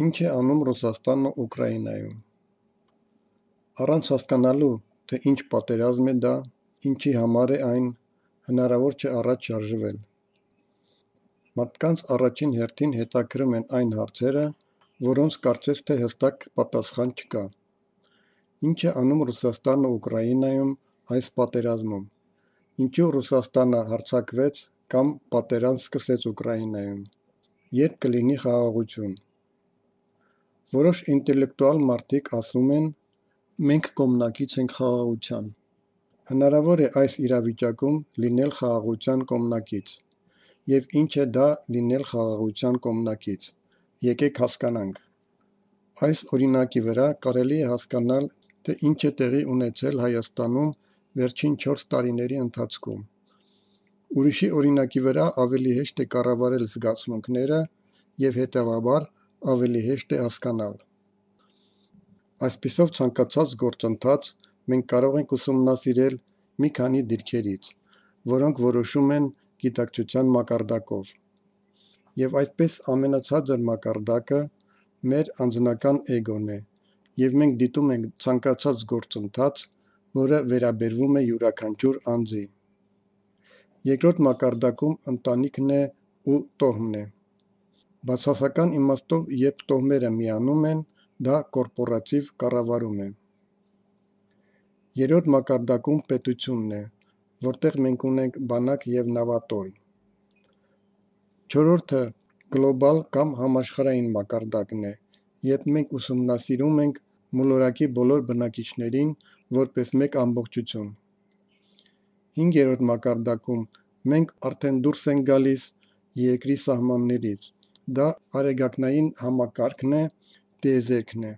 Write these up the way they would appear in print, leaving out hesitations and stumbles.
Ինչ է անում Ռուսաստանը Ուկրաինայում։ Առանց հասկանալու, թե ինչ պատերազմ է դա, ինչի համար է այն, հնարավոր չէ առաջ շարժվել։ Մարդկանց առաջին հերթին հետաքրում են այն հարցերը, որոնց կարծես թե հստակ պատասխան չկա։ Ինչ է անում Ռուսաստանը Ուկրաինայում այս պատերազմում։ Ինչու Ռուսաստանը հարձակվեց կամ պատերազմ սկսեց Ուկրաինայում։ Երբ կլինի խաղաղություն։ Որոշ ինտելեկտուալ մարդիկ ասում են, մենք կողմնակից ենք խաղաղության։ Հնարավոր է այս իրավիճակում լինել խաղաղության կողմնակից։ Եվ ինչ է դա լինել խաղաղության կողմնակից։ Եկեք հասկանանք։ Այս օրինակի վրա կարելի է հասկանալ, թե ինչ է տեղի ունեցել Հայաստանում վերջին 4 տարիների ընթացքում։ Ուրիշի օրինակի վրա ավելի հեշտ է կառավարել զգացմունքները և հետևաբար ավելի հեշտ է հասկանալ։ Այսպիսով ցանկացած գործընթաց մենք կարող ենք ուսումնասիրել մի քանի դիրքերից, որոնք որոշում են գիտակցության մակարդակով։ Եվ այդպես ամենացածր մակարդակը մեր անձնական էգոն է, և մենք դիտում ենք ցանկացած գործընթաց, որը վերաբերվում է յուրաքանչյուր անձի։ Երկրորդ մակարդակում ընտանիքն է ու տոհմն է։ Բացասական իմաստով, երբ տոհմերը միանում են, դա կորպորատիվ կառավարում է։ Երրորդ մակարդակում պետությունն է, որտեղ մենք ունենք բանակ և նավատորմ։ Չորրորդը գլոբալ կամ համաշխարհային մակարդակն է, երբ մենք ուսումնասիրում ենք մոլորակի բոլոր բնակիչներին որպես մեկ ամբողջություն։ Հինգերորդ մակարդակում մենք արդեն դուրս ենք գալիս երկրի սահմաններից, դա արեգակնային համակարգն է, տիեզերքն է։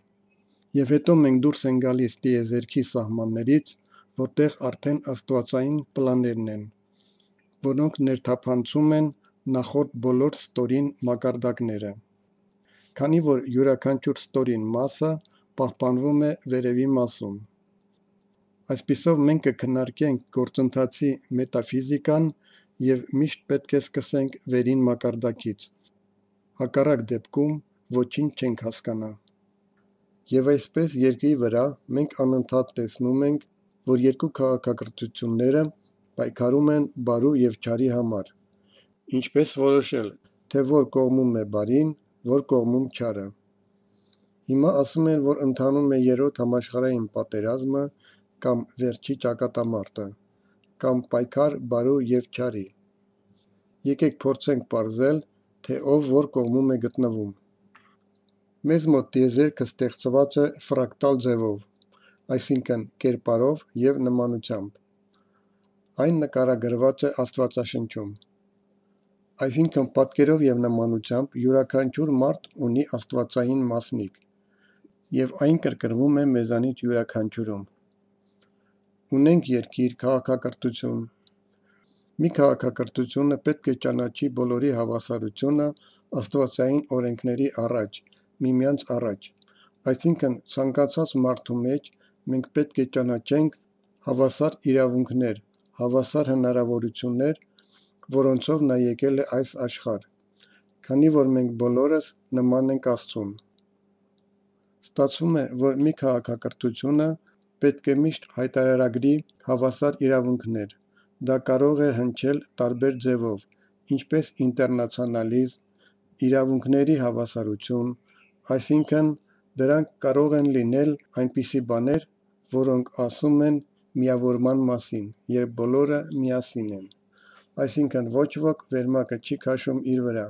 Եվ հետո մենք դուրս ենք գալիս տիեզերքի սահմաններից, որտեղ արդեն աստվածային պլաններն են, որոնք ներթափանցում են նախորդ բոլոր ստորին մակարդակները, քանի որ յուրաքանչյուր ստորին մասը պահպանվում է վերևի մասում։ Այսպիսով մենք կքննարկենք գործընթացի մետաֆիզիկան և միշտ պետք է սկսենք վերին մակարդակից, հակառակ դեպքում ոչինչ չենք հասկանա։ Եվ այսպես երկրի վրա մենք անընդհատ տեսնում ենք, որ երկու քաղաքակրթությունները պայքարում են բարու և չարի համար։ Ինչպես որոշել, թե որ կողմում է բարին, որ կողմում չարը։ Հիմա ասում են, որ ընթանում է երրորդ համաշխարհային պատերազմը կամ վերջի ճակատամարտը, կամ պայքար բարու և չարի։ Եկեք փորձենք պարզել, թե ով որ կողմում է գտնվում։ Մեզ մոտ տիեզերքը ստեղծված է ֆրակտալ ձևով, այսինքն կերպարով և նմանությամբ։ Այն նկարագրված է Աստվածաշնչում։ Այսինքն պատկերով և նմանությամբ յուրաքանչյուր մարդ ունի աստվածային մասնիկ, և այն կրկնվում է մեզանից յուրաքանչյուրում։ Ունենք երկիր, քաղաքակրթություն։ Մի քաղաքակրթությունը պետք է ճանաչի բոլորի հավասարությունը աստվածային օրենքների առաջ, միմյանց առաջ։ Այսինքն ցանկացած մարդու մեջ մենք պետք է ճանաչենք հավասար իրավունքներ, հավասար հնարավորություններ, որոնցով նա եկել է այս աշխարհ, քանի որ մենք բոլորս նման ենք Աստծուն։ Ստացվում է, որ մի քաղաքակրթությունը պետք է միշտ հայտարարագրի հավասար իրավունքներ։ Դա կարող է հնչել տարբեր ձևով, ինչպես ինտերնացիոնալիզմ, իրավունքների հավասարություն, այսինքն դրանք կարող են լինել այնպիսի բաներ, որոնք ասում են միավորման մասին, երբ բոլորը միասին են, այսինքն ոչ ոք վերմակը չի քաշում իր վրա։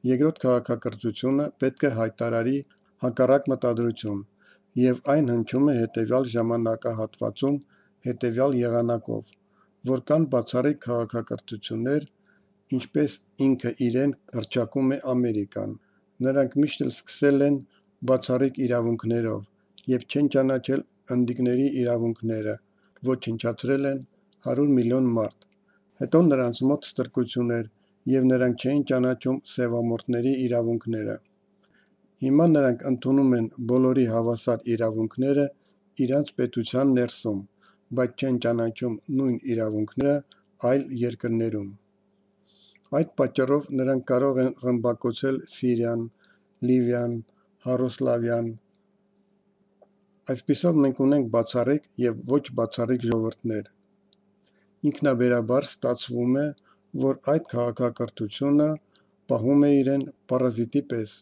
Երկրորդ քաղաքակրթությունը պետք է հայտարարի հակառակ մտադրություն, և այն հնչում է հետևյալ ժամանակահատվածում հետևյալ եղանակով, որ կան բացառիկ քաղաքակրթություններ, ինչպես ինքը իրեն հռչակում է Ամերիկան։ Նրանք միշտ էլ սկսել են բացառիկ իրավունքներով և չեն ճանաչել ընդդիքների իրավունքները, ոչնչացրել են 100 միլիոն մարդ։ Հետո նրանց մոտ ստրկություն էր, և նրանք չէին ճանաչում սևամորթների իրավունքները։ Հիմա նրանք ընդունում են բոլորի հավասար իրավունքները իրանց պետության ներսում, բայց չեն ճանաչում նույն իրավունքները այլ երկրներում։ Այդ պատճառով նրանք կարող են ռմբակոծել Սիրիան, Լիվիան, Հարոսլավյան։ Այսպիսով մենք ունենք բացառիկ եւ ոչ բացառիկ ժողովուրդներ։ Ինքնաբերաբար ստացվում է, որ այդ քաղաքակրթությունը պահում է իրեն պարազիտի պես։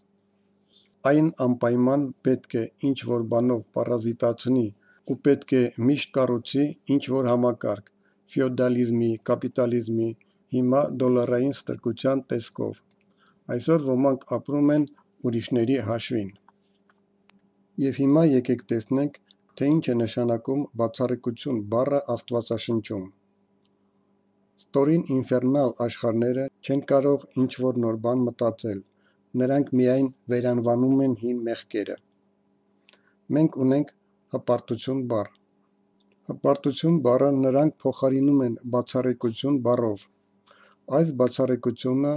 Այն անպայման պետք է ինչ-որ բանով պարազիտացնի ու պետք է միշտ կառուցի ինչ-որ համակարգ, ֆեոդալիզմի, կապիտալիզմի, հիմա դոլարային ստրկության տեսքով։ Այսօր ոմանք ապրում են ուրիշների հաշվին։ Եվ հիմա եկեք տեսնենք, թե ինչ է նշանակում բացառիկություն բառը Աստվածաշնչում։ Ստորին ինֆերնալ աշխարհները չեն կարող ինչ-որ նոր բան մտածել, նրանք միայն վերանվանում են հին մեղքերը։ Մենք ունենք հպարտություն բառ։ Հպարտություն բառը նրանք փոխարինում են բացառիկություն բառով։ Այս բացառիկությունը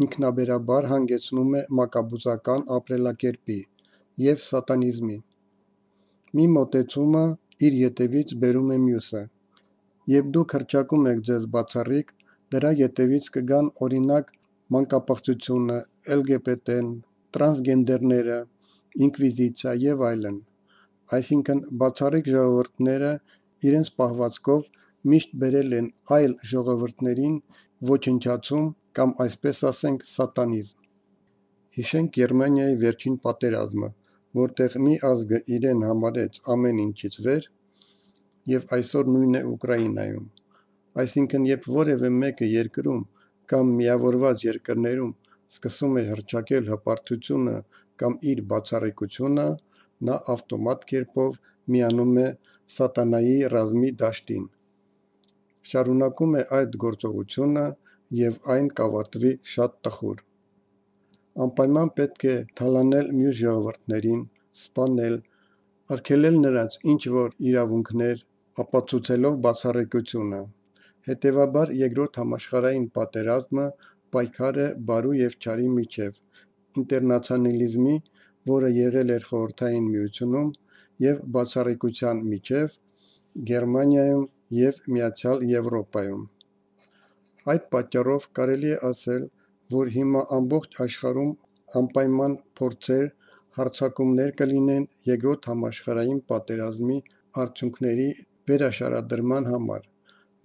ինքնաբերաբար հանգեցնում է մակաբուծական ապրելակերպի և սատանիզմի։ Մի մոտեցումը իր ետևից բերում է մյուսը։ Երբ դուք հռչակում եք ձեզ բացառիկ, դրա ետևից կգան օրինակ մանկապղծությունը, LGBT-ն, տրանսգենդերները, ինկվիզիցիա և այլն։ Այսինքն բացառիկ ժողովուրդները իրենց պահվածքով միշտ բերել են այլ ժողովուրդներին ոչնչացում կամ այսպես ասենք սատանիզմ։ Հիշենք Գերմանիայի վերջին պատերազմը, որտեղ մի ազգը իրեն համարեց ամեն ինչից վեր, և այսօր նույնն է Ուկրաինայում։ Այսինքն, երբ որևէ մեկը երկրում կամ միավորված երկրներում սկսում է հռչակել հպարտությունը կամ իր բացառիկությունը, նա ավտոմատ կերպով միանում է սատանայի ռազմի դաշտին։ Շարունակում է այդ գործողությունը և այն կավարտվի շատ տխուր։ Անպայման պետք է թալանել մյուս ժողովուրդներին, սպանել, արգելել նրանց ինչ-որ իրավունքներ, ապացուցելով բացառիկությունը։ Հետևաբար Երկրորդ համաշխարհային պատերազմը պայքար է բարու և չարի միջև, ինտերնացիոնալիզմի, որը եղել էր Խորհրդային Միությունում, և բացառիկության միջև, Գերմանիայում և Միացյալ Եվրոպայում։ Այդ պատճառով կարելի է ասել, որ հիմա ամբողջ աշխարհում անպայման փորձեր, հարձակումներ կլինեն Երկրորդ համաշխարհային պատերազմի արդյունքների վերաշարադրման համար,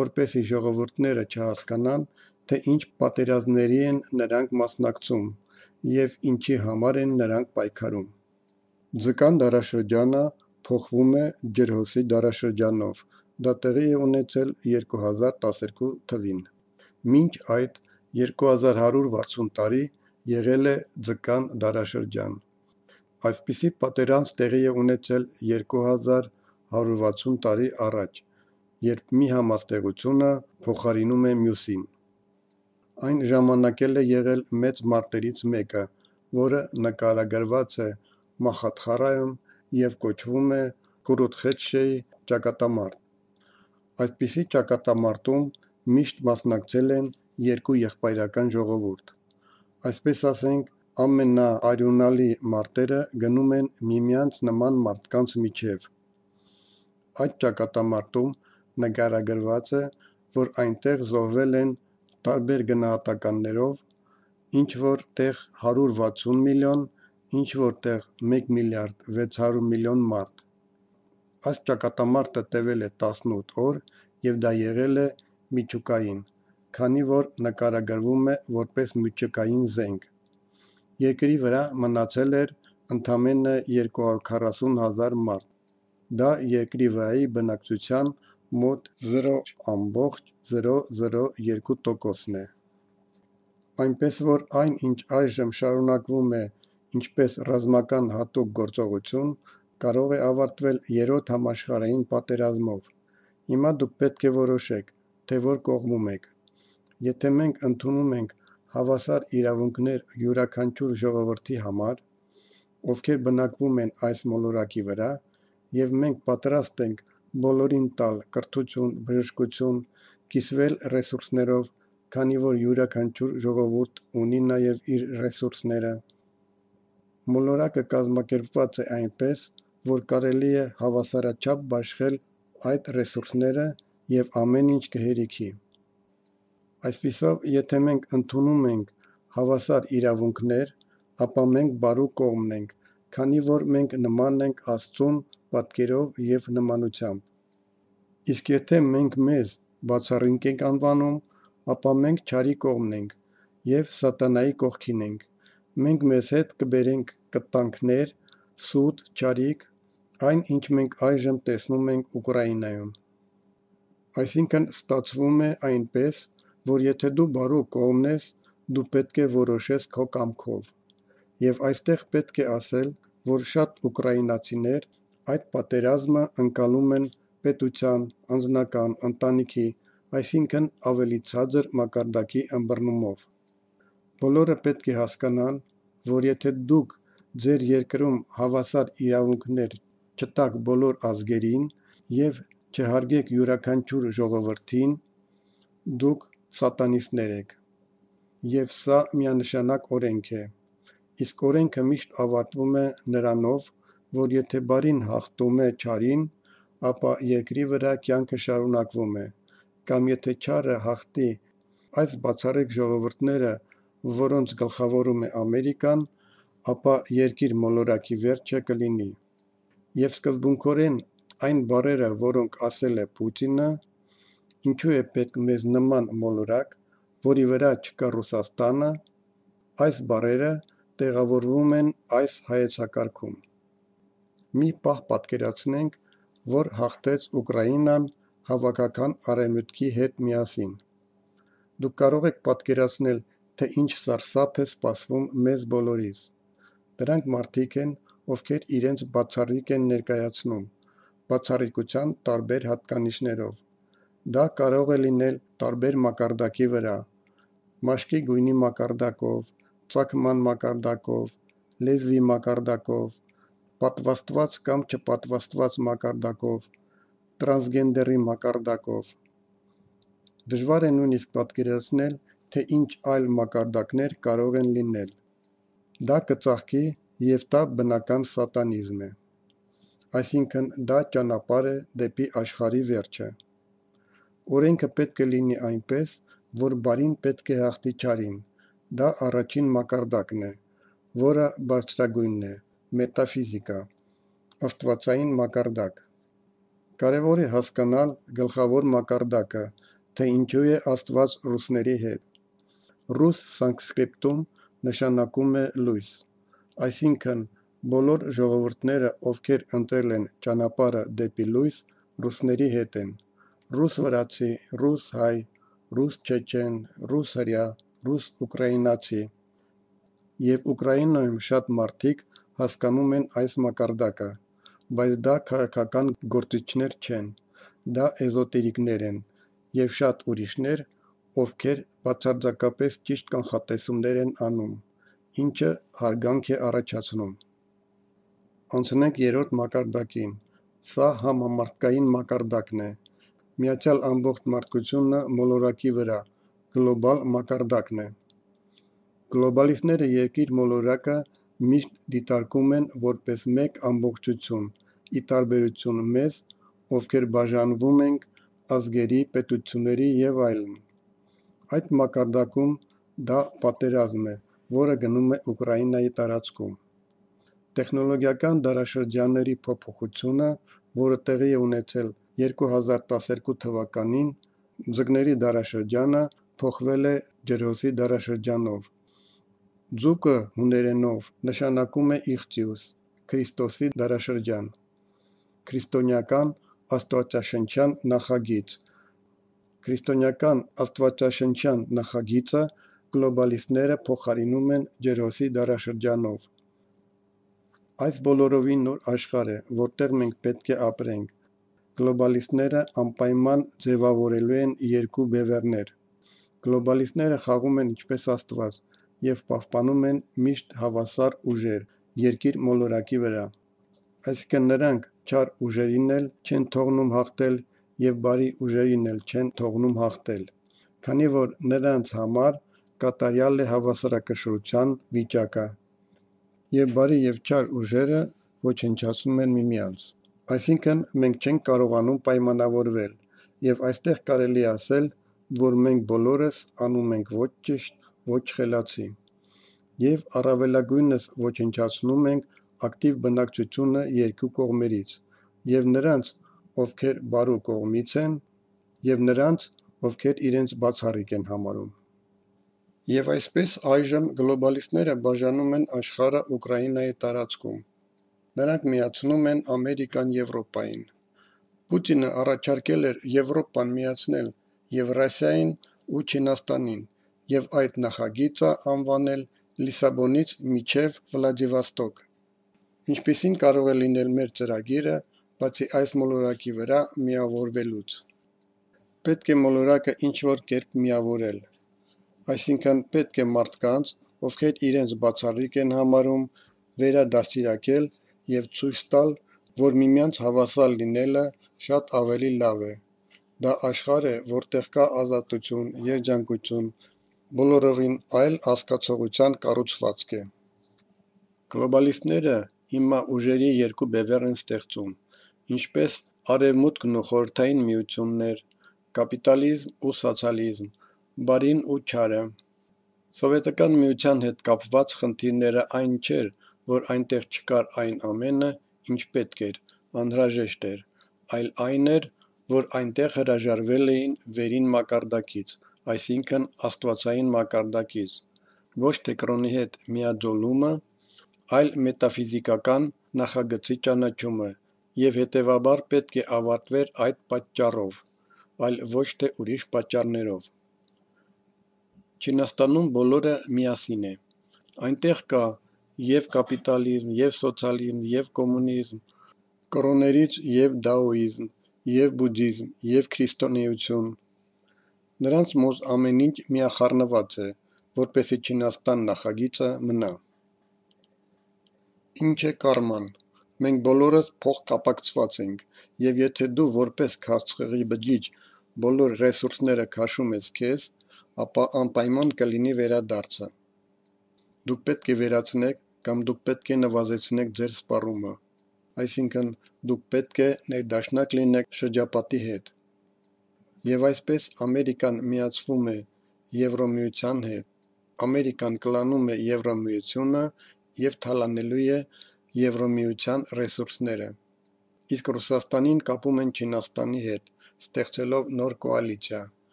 որպեսզի ժողովուրդները չհասկանան, թե ինչ պատերազմների են նրանք մասնակցում և ինչի համար են նրանք պայքարում։ Ձկան դարաշրջանը փոխվում է ջրհոսի դարաշրջանով, դա տեղի է ունեցել 2012 թվին։ Մինչ այդ 2160 տարի եղել է ձկան դարաշրջան։ Այսպիսի պատերազմ տեղի է ունեցել 2160 տարի առաջ, երբ մի համաստեղությունը փոխարինում է մյուսին։ Այն ժամանակ էլ է եղել մեծ մարտերից մեկը, որը նկարագրված է Մախաթխարայում և կոչվում է Կուրուքխեչեի ճակատամարտ։ Այսպիսի ճակատամարտում միշտ մասնակցել են երկու եղբայրական ժողովուրդ։ Այսպես ասենք, ամենաարյունալի մարտերը գնում են միմյանց նման մարդկանց միջև։ Այդ ճակատամարտում նկարագրված է, որ այնտեղ զոհվել են տարբեր գնահատականներով, ինչ-որ տեղ 160 միլիոն, ինչ-որ տեղ 1 միլիարդ 600 միլիոն մարդ։ Այս ճակատամարտը տևել է 18 օր և դա եղել է միջուկային, քանի որ նկարագրվում է որպես միջուկային զենք։ Երկրի վրա մնացել էր ընդամենը 240,000 մարդ։ Դա երկրի վրայի բնակչության մոտ 0,002%-ն է։ Այնպես որ այն, ինչ այժմ շարունակվում է ինչպես ռազմական հատուկ գործողություն, կարող է ավարտվել Երրորդ համաշխարհային պատերազմով։ Հիմա դուք պետք է որոշեք, թե որ կողմում եք։ Եթե մենք ընդունում ենք հավասար իրավունքներ յուրաքանչյուր ժողովրդի համար, ովքեր բնակվում են այս մոլորակի վրա, և մենք պատրաստ ենք բոլորին տալ կրթություն, բժշկություն, կիսվել ռեսուրսներով, քանի որ յուրաքանչյուր ժողովուրդ ունի նաև իր ռեսուրսները։ Մոլորակը կազմակերպված է այնպես, որ կարելի է հավասարաչափ բաշխել այդ ռեսուրսները և ամեն ինչ կհերիքի։ Այսպիսով, եթե մենք ընդունում ենք հավասար իրավունքներ, ապա մենք բարու կողմն ենք, քանի որ մենք նման ենք Աստծուն պատկերով և նմանությամբ։ Իսկ եթե մենք մեզ բացառիկ ենք անվանում, ապա մենք չարի կողմն ենք և սատանայի կողքին ենք։ Մենք մեզ հետ կբերենք կտանքներ, սուտ, չարիք, այն ինչ մենք այժմ տեսնում ենք Ուկրաինայում։ Այսինքն ստացվում է այնպես, որ եթե դու բարու կողմն ես, դու պետք է որոշես քո կամքով։ Եվ այստեղ պետք է ասել, որ շատ ուկրաինացիներ այդ պատերազմը ընկալում են պետության, անձնական, ընտանիքի, այսինքն ավելի ցածր մակարդակի ըմբռնումով։ Բոլորը պետք է հասկանան, որ եթե դուք ձեր երկրում հավասար իրավունքներ չտաք բոլոր ազգերին և չհարգեք յուրաքանչյուր ժողովրդին, դուք սատանիստներ եք։ Եվ սա միանշանակ օրենք է։ Իսկ օրենքը միշտ ավարտվում է նրանով, որ եթե բարին հաղթում է չարին, ապա երկրի վրա կյանքը շարունակվում է, կամ եթե չարը հաղթի այս բացառիկ ժողովուրդները, որոնց գլխավորում է Ամերիկան, ապա երկիր մոլորակի վերջը կլինի։ Եվ սկզբունքորեն այն բառերը, որոնք ասել է Պուտինը, ինչու է պետք մեզ նման մոլորակ, որի վրա չկա Ռուսաստանը, այս բառերը տեղավորվում են այս հայեցակարգում։ Մի պահ պատկերացնենք, որ հաղթեց Ուկրաինան հավաքական Արևմուտքի հետ միասին։ Դուք կարող եք պատկերացնել, թե ինչ սարսափ է սպասվում մեզ բոլորիս։ Դրանք մարդիկ են, ովքեր իրենց բացառիկ են ներկայացնում, բացառիկության տարբեր հատկանիշներով։ Դա կարող է լինել տարբեր մակարդակի վրա, մաշկի գույնի մակարդակով, ծագման մակարդակով, լեզվի մակարդակով, պատվաստված կամ չպատվաստված մակարդակով, տրանսգենդերի մակարդակով։ Դժվար է նույնիսկ պատկերացնել, թե ինչ այլ մակարդակներ կարող են լինել։ Դա կծաղկի և դա բնական սատանիզմ է։ Այսինքն դա ճանապարհ է դեպի աշխարհի վերջը։ Օրենքը պետք է լինի այնպես, որ բարին պետք է հաղթի չարին։ Դա առաջին մակարդակն է, որը բարձրագույնն է, մետաֆիզիկա, աստվածային մակարդակ։ Կարևոր է հասկանալ գլխավոր մակարդակը, թե ինչու է Աստված ռուսների հետ։ Ռուս սանսկրիտում նշանակում է լույս, այսինքն բոլոր ժողովուրդները, ովքեր ընտրել են ճանապարհը դեպի լույս, ռուսների հետ են։ Ռուս վրացի, ռուս հայ, ռուս չեչեն, ռուս հրեա, ռուս ուկրաինացի։ Եվ Ուկրաինայում շատ մարդիկ հասկանում են այս մակարդակը, բայց դա քաղաքական գործիչներ չեն, դա էզոտերիկներ են և շատ ուրիշներ, ովքեր բացարձակապես ճիշտ կանխատեսումներ են անում, ինչը հարգանք է առաջացնում։ Անցնենք երրորդ մակարդակին։ Սա համամարտկային մակարդակն է։ Միացյալ ամբողջ մարդկությունը մոլորակի վրա, գլոբալ մակարդակն է։ Գլոբալիստները երկիր մոլորակը միշտ դիտարկում են որպես մեկ ամբողջություն, ի տարբերություն մեզ, ովքեր բաժանվում ենք ազգերի, պետությունների և այլն։ Այդ մակարդակում դա պատերազմ է, որը գնում է Ուկրաինայի տարածքում։ Տեխնոլոգիական դարաշրջանների փոփոխությունը, որը տեղի է ունեցել 2012 թվականին, ձկների դարաշրջանը փոխվել է ջրհոսի դարաշրջանով։ Ձուկը հուներենով նշանակում է Իղծիուս, Քրիստոսի դարաշրջան, քրիստոնեական աստվածաշնչյան նախագիծ։ Քրիստոնեական աստվածաշնչյան նախագիծը գլոբալիստները փոխարինում են ջրհոսի դարաշրջանով։ Այս բոլորովին նոր աշխարհ է, որտեղ մենք պետք է ապրենք։ Գլոբալիստները անպայման ձևավորելու են երկու բևեռներ։ Գլոբալիստները խաղում են ինչպես Աստված և պահպանում են միշտ հավասար ուժեր երկիր մոլորակի վրա։ Այսինքն նրանք չար ուժերին էլ չեն թողնում հաղթել և բարի ուժերին էլ չեն թողնում հաղթել, քանի որ նրանց համար կատարյալ է հավասարակշռության վիճակը, և բարի և չար ուժերը ոչնչացնում են միմյանց։ Այսինքն մենք չենք կարողանում պայմանավորվել, և այստեղ կարելի է ասել, որ մենք բոլորս անում ենք ոչ ճիշտ, ոչ խելացի։ եւ առավելագույնս ոչնչացնում ենք ակտիվ բնակչությունը երկու կողմերից, եւ նրանց, ովքեր բարու կողմից են, եւ նրանց, ովքեր իրենց բացառիկ են համարում։ Եվ այսպես այժմ գլոբալիստները բաժանում են աշխարհը Ուկրաինայի տարածքում։ Նրանք միացնում են Ամերիկան Եվրոպային։ Պուտինը առաջարկել էր Եվրոպան միացնել Եվրասիային ու Չինաստանին եւ այդ նախագիծը անվանել Լիսաբոնից մինչև Վլադիվոստոկ։ Ինչպիսին կարող է լինել մեր ծրագիրը, բացի այս մոլորակի վրա միավորվելուց։ Պետք է մոլորակը ինչ-որ կերպ միավորել, այսինքն պետք է մարդկանց, ովքեր իրենց բացառիկ են համարում, վերադաստիարակել եւ ցույց տալ, որ միմյանց հավասար լինելը շատ ավելի լավ է։ Դա աշխարհ է, որտեղ կա ազատություն, երջանկություն, բոլորովին այլ հասկացողության կառուցվածք է։ Գլոբալիստները հիմա ուժերի երկու բևեռ են ստեղծում, ինչպես Արևմուտքն ու Խորհրդային Միություններ, կապիտալիզմ ու սոցիալիզմ, բարին ու չարը։ Սովետական Միության հետ կապված խնդիրները այն չէր, որ այնտեղ չկար այն ամենը, ինչ պետք էր, անհրաժեշտ էր, այլ այն էր, որ այնտեղ հրաժարվել էին վերին մակարդակից, այսինքն աստվածային մակարդակից, ոչ թե կրոնի հետ միաձուլումը, այլ մետաֆիզիկական նախագծի ճանաչումը, եւ հետեւաբար պետք է ավարտվեր այդ պատճառով, այլ ոչ թե ուրիշ պատճառներով։ Չինաստանում բոլորը միասին է։ Այնտեղ կա եւ կապիտալիզմ, եւ սոցիալիզմ, եւ կոմունիզմ, կրոններից եւ դաոիզմ, եւ բուդդիզմ, եւ քրիստոնեություն։ Նրանց մոտ ամեն ինչ միախառնված է, որպեսզի Չինաստան նախագիծը մնա։ Ինչ է կարման։ Մենք բոլորս փոխկապակցված ենք, եւ եթե դու որպես քաղցկեղի բջիջ բոլոր ռեսուրսները քաշում ես քեզ, ապա անպայման կլինի վերադարձը։ Դուք պետք է վերացնեք կամ դուք պետք է նվազեցնեք ձեր սպառումը, այսինքն դուք պետք է ներդաշնակ լինեք շրջապատի հետ։ Եվ այսպես Ամերիկան միացվում է Եվրոմիության հետ, Ամերիկան կլանում է Եվրոմիությունը եւ թալանելու է Եվրոմիության ռեսուրսները, իսկ Ռուսաստանին կապում են Չինաստանի հետ, ստեղծելով նոր կոալիցիա,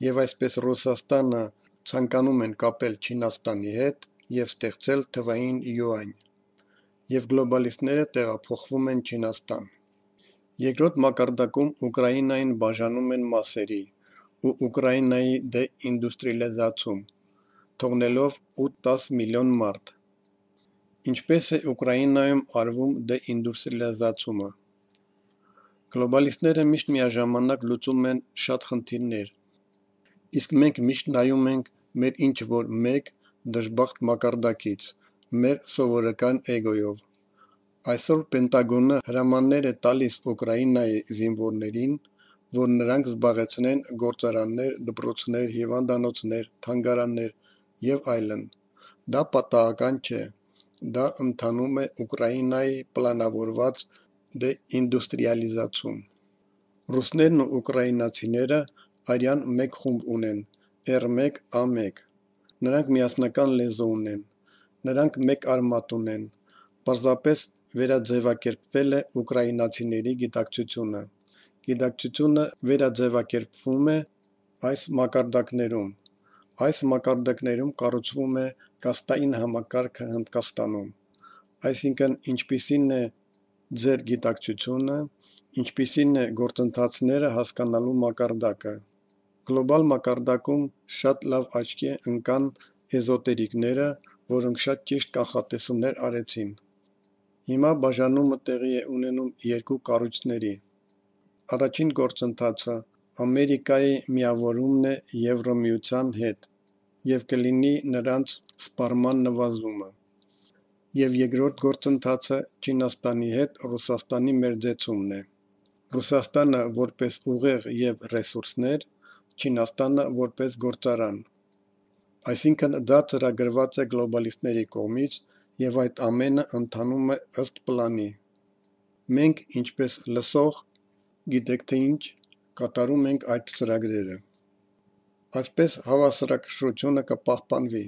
եւ այսպես Ռուսաստանը ցանկանում են կապել Չինաստանի հետ եւ ստեղծել թվային յուань, եւ գլոբալիստները տեղափոխվում են Չինաստան։ Երկրորդ մակարդակում Ուկրաինային բաժանում են մասերի ու Ուկրաինայի դեինդուստրիալիզացում, թողնելով 8-10 միլիոն մարդ։ Ինչպես է Ուկրաինայում արվում դեինդուստրիալիզացումը։ Գլոբալիստները միշտ միաժամանակ լուծում են շատ խնդիրներ, իսկ մենք միշտ նայում ենք մեր ինչ-որ մեկ դժբախտ մակարդակից, մեր սովորական էգոյով։ Այսօր Պենտագոնը հրամաններ է տալիս Ուկրաինայի զինվորներին, որ նրանք զբաղեցնեն գործարաններ, դպրոցներ, հիվանդանոցներ, թանգարաններ եւ այլն։ Դա պատահական չէ։ Դա ընթանում է Ուկրաինայի պլանավորված դեինդուստրիալիզացում։ Ռուսներն ու ուկրաինացիները արյան մեկ խումբ ունեն՝ R1A1։ Նրանք միասնական լեզու ունեն, նրանք մեկ արմատ ունեն, պարզապես վերաձևակերպվել է ուկրաինացիների գիտակցությունը։ Գիտակցությունը վերաձևակերպվում է այս մակարդակներում։ Այս մակարդակներում կառուցվում է կաստային համակարգը Հնդկաստանում, այսինքն ինչպիսին է ձեր գիտակցությունը, ինչպիսին է գործընթացները հասկանալու մակարդակը։ Գլոբալ մակարդակում շատ լավ աչքի ընկան էզոտերիկները, որոնք շատ ճիշտ կանխատեսումներ արեցին։ Հիմա բաժանումը տեղի է ունենում երկու կառույցների։ Առաջին գործընթացը Ամերիկայի միավորումն է Եվրոմիության հետ եւ կլինի նրանց սպառման նվազումը։ Եվ երկրորդ գործընթացը Չինաստանի հետ Ռուսաստանի մերձեցումն է։ Ռուսաստանը որպես ուղեղ եւ ռեսուրսներ, Չինաստանը որպես գործարան։ Այսինքն դա ծրագրված է գլոբալիստների կողմից եւ այդ ամենը ընթանում է ըստ պլանի։ Մենք, ինչպես լսող, գիտեք թե ինչ, կատարում ենք այդ ծրագրերը։ Այսպես հավասարակշռությունը կպահպանվի։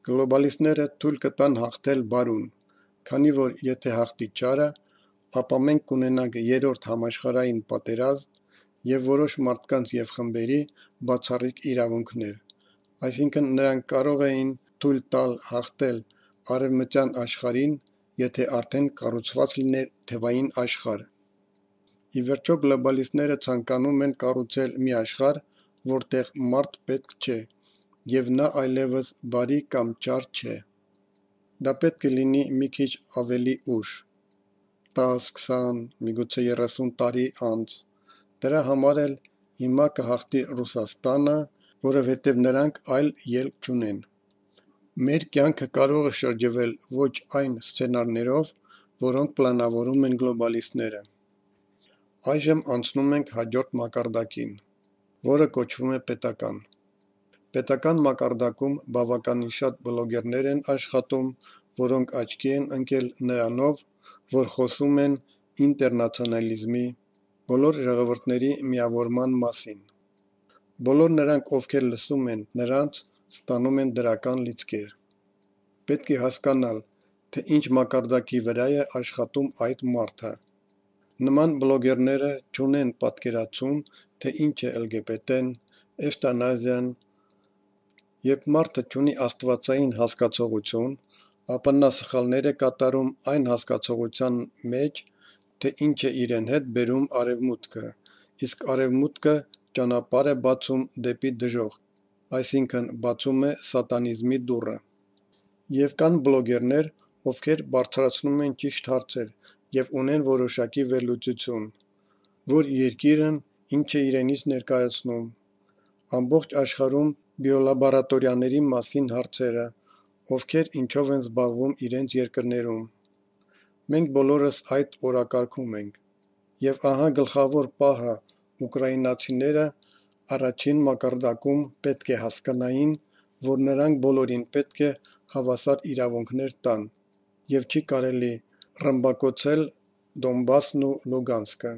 Գլոբալիստները թույլ կտան հաղթել բարուն, քանի որ եթե հաղթի չարը, ապա մենք կունենանք երրորդ համաշխարհային պատերազմ և որոշ մարդկանց և խմբերի բացառիկ իրավունքներ, այսինքն նրանք կարող էին թույլ տալ հաղթել արևմտյան աշխարհին, եթե արդեն կառուցված լիներ թևային աշխարհ։ Ի վերջո գլոբալիստները ցանկանում են կառուցել մի աշխարհ, որտեղ մարդ պետք չէ, և նա այլևս բարի կամ չար չէ։ Դա պետք է լինի մի քիչ ավելի ուշ, 10, 20, միգուցե 30 տարի անց։ Դրա համար էլ հիմա կհաղթի Ռուսաստանը, որովհետև նրանք այլ ելք չունեն։ Մեր կյանքը կարող է շրջվել ոչ այն սցենարներով, որոնք պլանավորում են գլոբալիստները։ Այժմ անցնում ենք հաջորդ մակարդակին, որը կոչվում է պետական։ Պետական մակարդակում բավականին շատ բլոգերներ են աշխատում, որոնք աչքի են ընկել նրանով, որ խոսում են ինտերնացիոնալիզմի, բոլոր ժողովուրդների միավորման մասին։ Բոլոր նրանք, ովքեր լսում են նրանց, ստանում են դրական լիցքեր։ Պետք է հասկանալ, թե ինչ մակարդակի վրա է աշխատում այդ մարդը։ Նման բլոգերները չունեն պատկերացում, թե ինչ է LGBT-ն, էվտանազիան։ Երբ մարդը չունի աստվածային հասկացողություն, ապա նա սխալներ է կատարում այն հասկացության մեջ, թե ինչ է իրեն հետ բերում արևմուտքը, իսկ արևմուտքը ճանապարհ է բացում դեպի դժոխք, այսինքն բացում է սատանիզմի դուռը։ Եվ կան բլոգերներ, ովքեր բարձրացնում են ճիշտ հարցեր և ունեն որոշակի վերլուծություն, որ երկիրն ինչ է իրենից ներկայացնում, ամբողջ աշխարհում բիոլաբորատորիաների մասին հարցերը, ովքեր ինչով են զբաղվում իրենց երկրներում։ Մենք բոլորս այդ օրակարգում ենք։ Եվ ահա գլխավոր պահը՝ ուկրաինացիները առաջին մակարդակում պետք է հասկանային, որ նրանք բոլորին պետք է հավասար իրավունքներ տան, և չի կարելի ռմբակոծել Դոնբասն ու Լուգանսկը։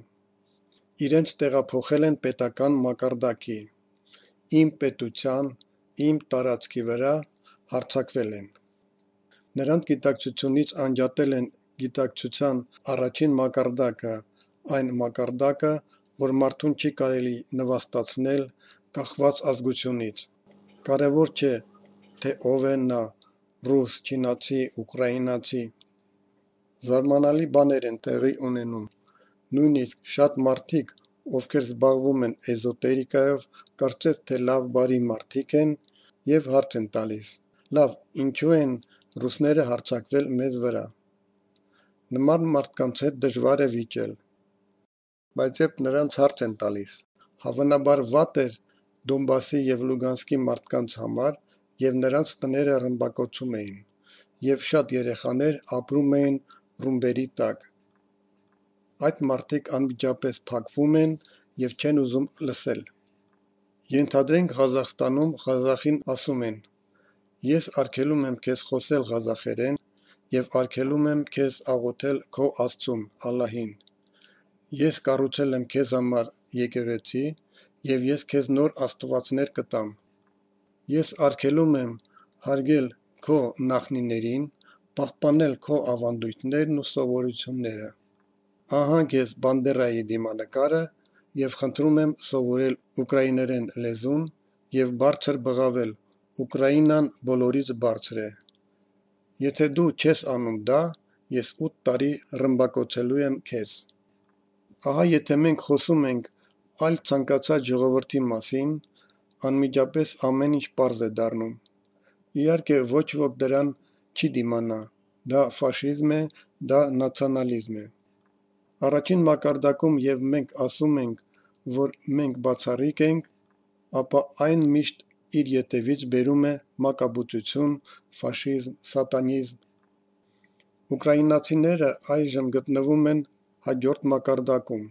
Իրենց տեղափոխել են պետական մակարդակի, իմ պետության, իմ տարածքի վրա հարձակվել են։ Նրանց գիտակցությունից անջատել են գիտակցության առաջին մակարդակը, այն մակարդակը, որ մարդուն չի կարելի նվաստացնել կախված ազգությունից։ Կարևոր չէ, թե ով է նա՝ ռուս, չինացի, ուկրաինացի։ Զարմանալի բաներ են տեղի ունենում։ Նույնիսկ շատ մարդիկ, ովքեր զբաղվում են էզոտերիկայով, կարծես թե լավ-բարի մարդիկ են և հարց են տալիս. լավ, ինչու են ռուսները հարձակվել մեզ վրա։ Նման մարդկանց հետ դժվար է վիճել։ Բայց երբ նրանց հարց են տալիս, հավանաբար վատ էր Դոնբասի և Լուգանսկի մարդկանց համար, և նրանց տները ռմբակոծում էին, և շատ երեխաներ ապրում էին ռումբերի տակ։ Այդ մարդիկ անմիջապես փակվում են և չեն ուզում լսել։ Ենթադրենք Ղազախստանում ղազախին ասում են. ես արգելում եմ քեզ խոսել ղազախերեն և արգելում եմ քեզ աղոթել քո Աստծուն՝ Ալլահին։ Ես կառուցել եմ քեզ համար եկեղեցի և ես քեզ նոր աստվածներ կտամ։ Ես արգելում եմ հարգել քո նախնիներին, պահպանել քո ավանդույթներն ու սովորությունները։ Ահա քեզ Բանդերայի դիմանկարը և խնդրում եմ սովորել ուկրաիներեն լեզուն և բարձր բղավել՝ Ուկրաինան բոլորից բարձր է։ Եթե դու չես անում դա, ես 8 տարի ռմբակոծելու եմ քեզ։ Ահա եթե մենք խոսում ենք այլ ցանկացած ժողովրդի մասին, անմիջապես ամեն ինչ պարզ է դառնում։ Իհարկե ոչ ոք դրան չի դիմանա, դա ֆաշիզմ է, դա նացիոնալիզմ է։ Առաջին մակարդակում և մենք ասում ենք, որ մենք բացառիկ ենք, ապա այն միշտ իր ետևից բերում է մակաբուծություն, ֆաշիզմ, սատանիզմ։ Ուկրաինացիները այժմ գտնվում են հաջորդ մակարդակում։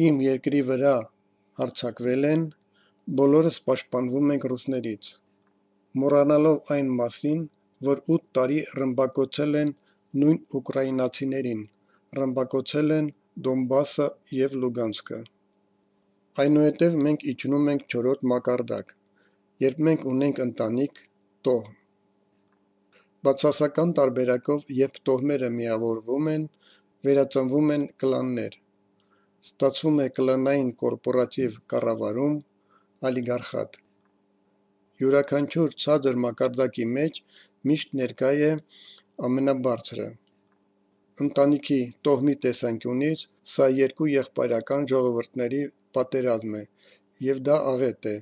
Իմ երկրի վրա հարձակվել են, բոլորս պաշտպանվում ենք ռուսներից։ Մոռանալով այն մասին, որ 8 տարի ռմբակոծել են նույն ուկրաինացիներին, ռմբակոծել են Դոնբասը և Լուգանսկը։ Այնուհետև մենք իջնում ենք չորրորդ մակարդակ, երբ մենք ունենք ընտանիք, տոհ։ Բացասական տարբերակով, երբ տոհմերը միավորվում են, վերածնվում են կլաններ։ Ստացվում է կլանային կորպորատիվ կառավարում, ալիգարխատ։ Յուրաքանչյուր ցածր մակարդակի մեջ միշտ ներկա է ամենաբարձրը։ Ընտանիքի տոհմի տեսանկյունից սա երկու եղբայրական ժողովուրդների պատերազմ է, և դա աղետ է,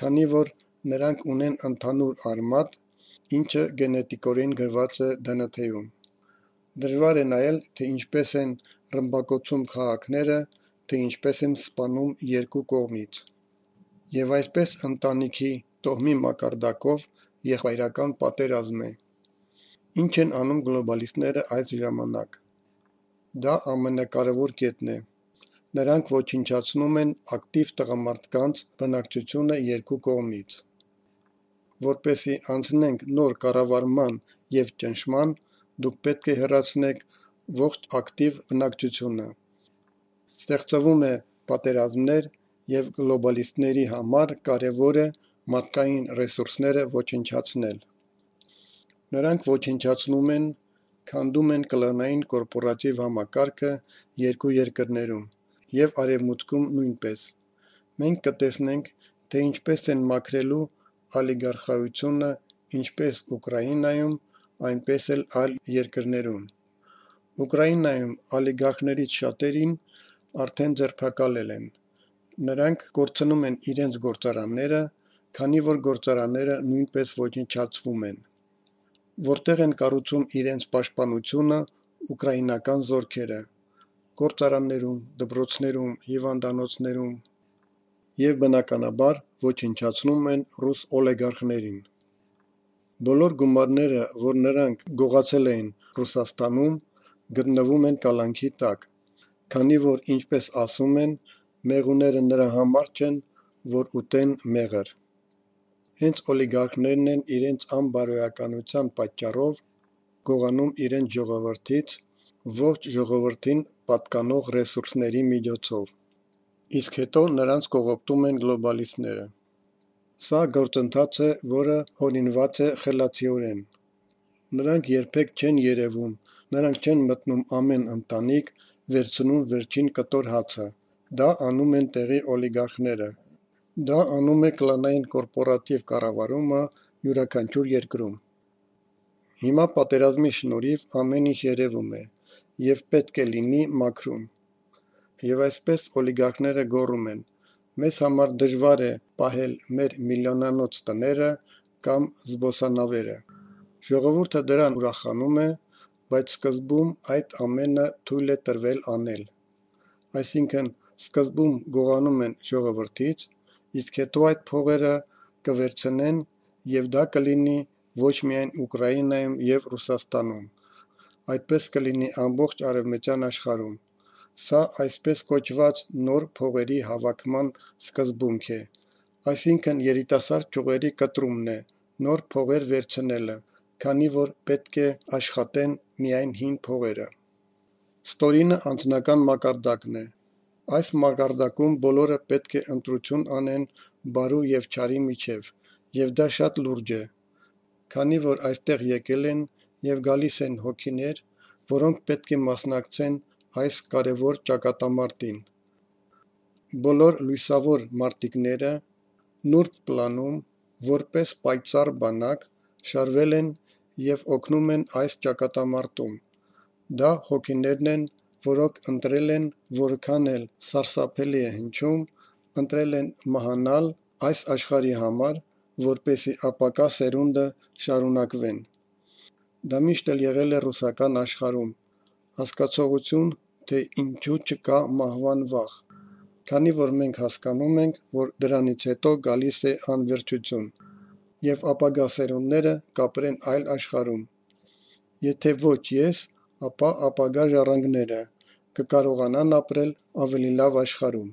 քանի որ նրանք ունեն ընդհանուր արմատ, ինչը գենետիկորեն գրված է ԴՆԹ-ում։ Դժվար է նայել, թե ինչպես են ռմբակոծում քաղաքները, թե ինչպես են սպանում երկու կողմից։ Եվ այսպես ընտանիքի տոհմի մակարդակով եղբայրական պատերազմ է։ Ինչ են անում գլոբալիստները այս ժամանակ։ Դա ամենակարևոր կետն է։ Նրանք ոչնչացնում են ակտիվ տղամարդկանց բնակչությունը երկու կողմից։ Որպեսզի անցնենք նոր կառավարման և ճնշման, դուք պետք է հեռացնեք ողջ ակտիվ բնակչությունը։ Ստեղծվում է պատերազմներ, և գլոբալիստների համար կարևոր է մարդկային ռեսուրսները ոչնչացնել։ Նրանք ոչնչացնում են, քանդում են կլանային կորպորատիվ համակարգը երկու երկրներում և Արևմուտքում նույնպես։ Մենք կտեսնենք, թե ինչպես են մաքրելու ալիգարխայությունը ինչպես Ուկրաինայում, այնպես էլ այլ երկրներում։ Ուկրաինայում ալիգարխներից շատերին արդեն ձերբակալել են։ Նրանք կորցնում են իրենց գործարանները, քանի որ գործարանները նույնպես ոչնչացվում են։ Որտեղ են կառուցում իրենց պաշտպանությունը ուկրաինական զորքերը՝ գործարաններում, դպրոցներում, հիվանդանոցներում, և բնականաբար ոչնչացնում են ռուս օլիգարխներին։ Բոլոր գումարները, որ նրանք գողացել էին Ռուսաստանում, գտնվում են կալանքի տակ, քանի որ, ինչպես ասում են, մեղուները նրա համար չեն, որ ուտեն մեղր։ Հենց օլիգարխներն են իրենց անբարոյականության պատճառով գողանում իրենց ժողովրդից ողջ ժողովրդին պատկանող ռեսուրսների միջոցով, իսկ հետո նրանց կողոպտում են գլոբալիստները։ Սա գործընթաց է, որը հորինված է խելացիորեն։ Նրանք երբեք չեն երևում, նրանք չեն մտնում ամեն ընտանիք, վերցնում վերջին կտոր հացը։ Դա անում են տեղի օլիգարխները։ Դա անում է կլանային կորպորատիվ կառավարումը յուրաքանչյուր երկրում։ Հիմա պատերազմի շնորհիվ ամեն ինչ երևում է, և պետք է լինի մաքրում։ Եվ այսպես օլիգարխները գոռում են. «Մեզ համար դժվար է պահել մեր միլիոնանոց տները կամ զբոսանավերը»։ Ժողովուրդը դրան ուրախանում է, բայց սկզբում այդ ամենը թույլ է տրվել անել։ Այսինքն, սկզբում գողանում են ժողովրդից, իսկ հետո այդ փողերը կվերցնեն, և դա կլինի ոչ միայն Ուկրաինայում և Ռուսաստանում, այդպես կլինի ամբողջ արևմտյան աշխարհում։ Սա այսպես կոչված նոր փողերի հավաքման սկզբունք է, այսինքն երիտասարդ ճյուղերի կտրումն է, նոր փողեր վերցնելը, քանի որ պետք է աշխատեն միայն հին փողերը։ Ստորինը անձնական մակարդակն է։ Այս մակարդակում բոլորը պետք է ընտրություն անեն բարու և չարի միջև, և դա շատ լուրջ է, քանի որ այստեղ եկել են և գալիս են հոգիներ, որոնք պետք է մասնակցեն այս կարևոր ճակատամարտին։ Բոլոր լույսավոր մարտիկները նուրբ պլանում, որպես պայծառ բանակ, շարվել են և օգնում են այս ճակատամարտում։ Դա հոգիներն են, որոնք ընտրել են, որքան էլ սարսափելի է հնչում, ընտրել են մահանալ այս աշխարհի համար, որպեսզի ապագա սերունդը շարունակվեն։ Դա միշտ էլ եղել է ռուսական աշխարհում, հասկացողություն, թե ինչու չկա մահվան վախ, քանի որ մենք հասկանում ենք, որ դրանից հետո գալիս է անվերջություն, և ապագա սերունդները կապրեն այլ աշխարհում։ Եթե ոչ ես, ապա ապագա ժառանգները կկարողանան ապրել ավելի լավ աշխարհում։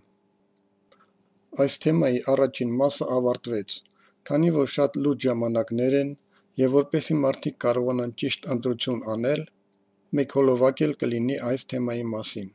Այս թեմայի առաջին մասը ավարտվեց, քանի որ շատ լուրջ ժամանակներ են, և որպեսզի մարդիկ կարողանան ճիշտ ընտրություն անել, մեկ հոլովակ էլ կլինի այս թեմայի մասին։